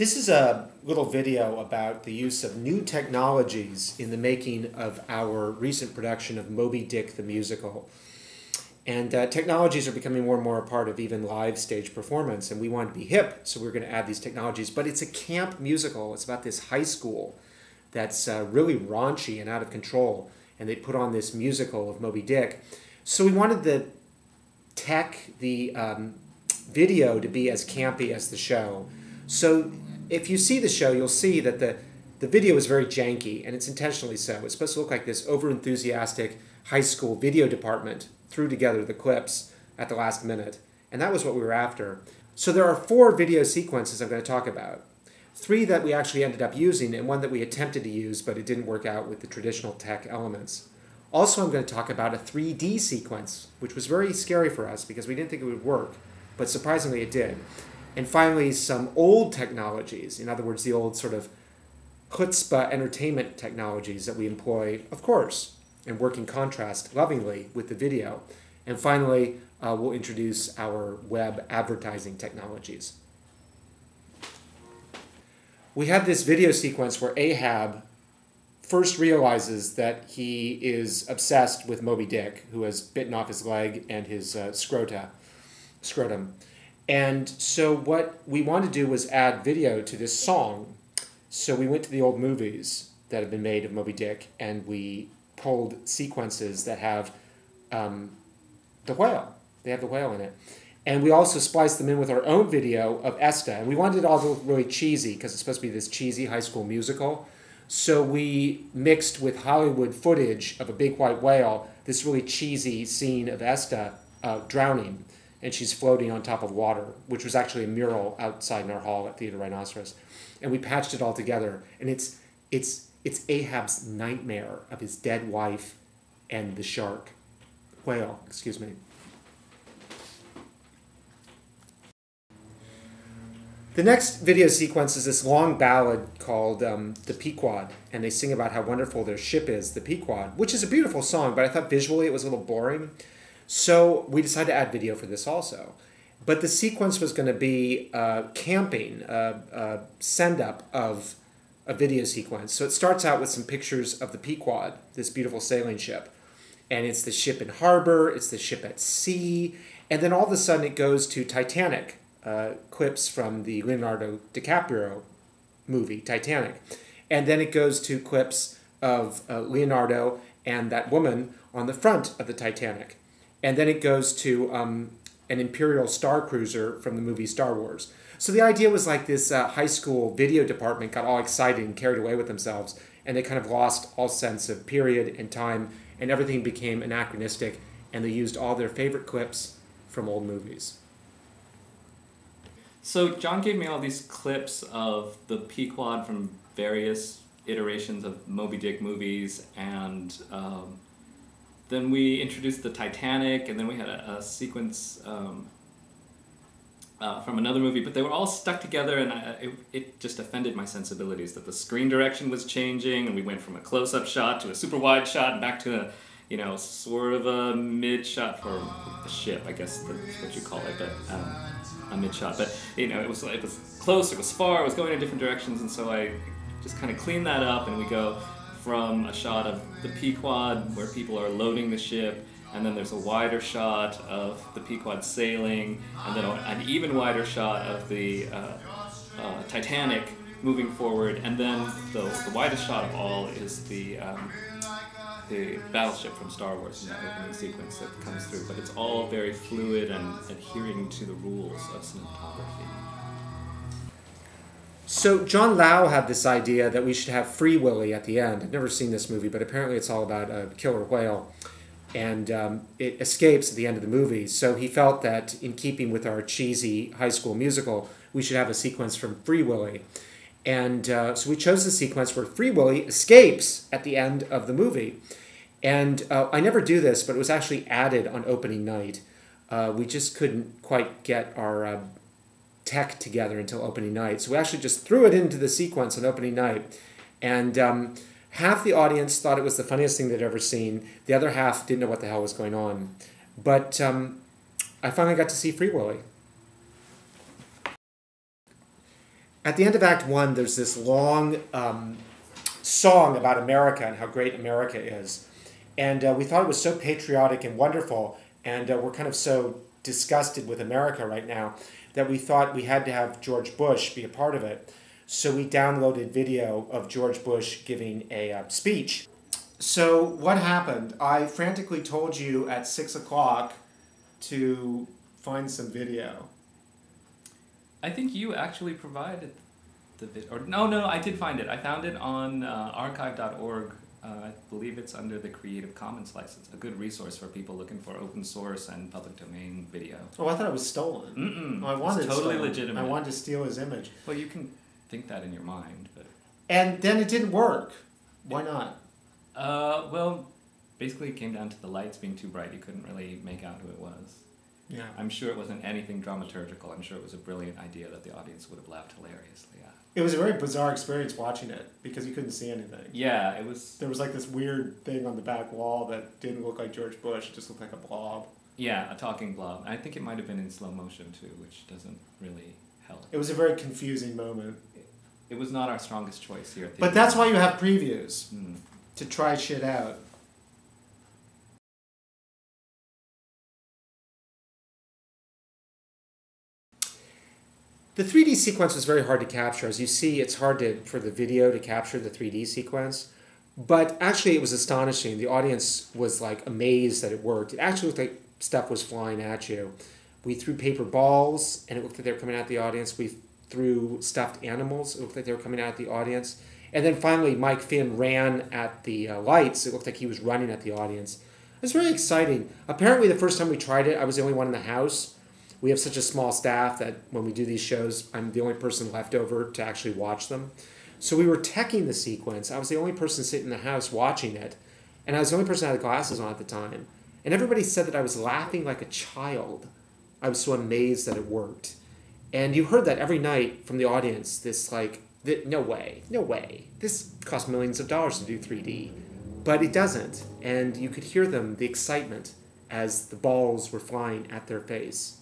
This is a little video about the use of new technologies in the making of our recent production of Moby Dick the musical. And technologies are becoming more and more a part of even live stage performance, and we wanted to be hip, so we're going to add these technologies. But it's a camp musical. It's about this high school that's really raunchy and out of control, and they put on this musical of Moby Dick. So we wanted the video to be as campy as the show. So if you see the show, you'll see that the video is very janky, and it's intentionally so. It's supposed to look like this over-enthusiastic high school video department threw together the clips at the last minute, and that was what we were after. So there are 4 video sequences I'm going to talk about. 3 that we actually ended up using, and 1 that we attempted to use, but it didn't work out with the traditional tech elements. Also, I'm going to talk about a 3D sequence, which was very scary for us because we didn't think it would work, but surprisingly it did. And finally, some old technologies, in other words, the old sort of chutzpah entertainment technologies that we employ, of course, and work in contrast lovingly with the video. And finally, we'll introduce our web advertising technologies. We had this video sequence where Ahab first realizes that he is obsessed with Moby Dick, who has bitten off his leg and his scrotum. And so what we wanted to do was add video to this song. So we went to the old movies that have been made of Moby Dick, and we pulled sequences that have the whale. They have the whale in it. And we also spliced them in with our own video of Esta. And we wanted it all to look really cheesy because it's supposed to be this cheesy high school musical. So we mixed with Hollywood footage of a big white whale this really cheesy scene of Esta drowning. And she's floating on top of water, which was actually a mural outside in our hall at Theatre Rhinoceros. And we patched it all together. And it's Ahab's nightmare of his dead wife and the whale, excuse me. The next video sequence is this long ballad called The Pequod, and they sing about how wonderful their ship is, the Pequod, which is a beautiful song, but I thought visually it was a little boring. So we decided to add video for this also. But the sequence was going to be camping, send-up of a video sequence. So it starts out with some pictures of the Pequod, this beautiful sailing ship. And it's the ship in harbor, it's the ship at sea, and then all of a sudden it goes to Titanic, clips from the Leonardo DiCaprio movie, Titanic. And then it goes to clips of Leonardo and that woman on the front of the Titanic. And then it goes to an Imperial Star Cruiser from the movie Star Wars. So the idea was like this high school video department got all excited and carried away with themselves, and they kind of lost all sense of period and time, and everything became anachronistic, and they used all their favorite clips from old movies. So John gave me all these clips of the Pequod from various iterations of Moby Dick movies, and then we introduced the Titanic, and then we had a sequence from another movie, but they were all stuck together, and it just offended my sensibilities that the screen direction was changing, and we went from a close-up shot to a super wide shot and back to a, sort of a mid shot for a ship, I guess that's what you call it, but a mid shot. But it was close, it was far, it was going in different directions, and so I just kind of cleaned that up, and we go from a shot of the Pequod where people are loading the ship, and then there's a wider shot of the Pequod sailing, and then an even wider shot of the Titanic moving forward, and then the widest shot of all is the battleship from Star Wars in that opening sequence that comes through. But it's all very fluid and adhering to the rules of cinematography. So John Lau had this idea that we should have Free Willy at the end. I've never seen this movie, but apparently it's all about a killer whale. And it escapes at the end of the movie. So he felt that in keeping with our cheesy high school musical, we should have a sequence from Free Willy. And so we chose the sequence where Free Willy escapes at the end of the movie. And I never do this, but it was actually added on opening night. We just couldn't quite get our tech together until opening night. So we actually just threw it into the sequence on opening night. And half the audience thought it was the funniest thing they'd ever seen. The other half didn't know what the hell was going on. But I finally got to see Free Willy. At the end of Act 1, there's this long song about America and how great America is. And we thought it was so patriotic and wonderful, and we're kind of so disgusted with America right now that we thought we had to have George Bush be a part of it. So we downloaded video of George Bush giving a speech. So what happened? I frantically told you at 6 o'clock to find some video. I think you actually provided the video. Or no, I did find it. I found it on archive.org. I believe it's under the Creative Commons license. A good resource for people looking for open source and public domain video. Oh, I thought it was stolen. Mm-mm. Oh, I wanted it's totally stolen. legitimate. I wanted to steal his image. Well, you can think that in your mind, but... And then it didn't work. Why not? Well, basically it came down to the lights being too bright. You couldn't really make out who it was. Yeah. I'm sure it wasn't anything dramaturgical. I'm sure it was a brilliant idea that the audience would have laughed hilariously at. It was a very bizarre experience watching it because you couldn't see anything. Yeah, it was... There was like this weird thing on the back wall that didn't look like George Bush. It just looked like a blob. Yeah, a talking blob. I think it might have been in slow motion too, which doesn't really help. It was a very confusing moment. It was not our strongest choice here at the But that's why you have previews, Mm. to try shit out. The 3D sequence was very hard to capture. As you see, it's hard for the video to capture the 3D sequence. But actually, it was astonishing. The audience was like amazed that it worked. It actually looked like stuff was flying at you. We threw paper balls, and it looked like they were coming at the audience. We threw stuffed animals. It looked like they were coming at the audience. And then finally, Mike Finn ran at the lights. It looked like he was running at the audience. It was very exciting. Apparently, the first time we tried it, I was the only one in the house. We have such a small staff that when we do these shows, I'm the only person left over to actually watch them. So we were teching the sequence. I was the only person sitting in the house watching it. And I was the only person that had glasses on at the time. And everybody said that I was laughing like a child. I was so amazed that it worked. And you heard that every night from the audience, this like, no way, no way. This costs millions of dollars to do 3D. But it doesn't. And you could hear them, the excitement, as the balls were flying at their face.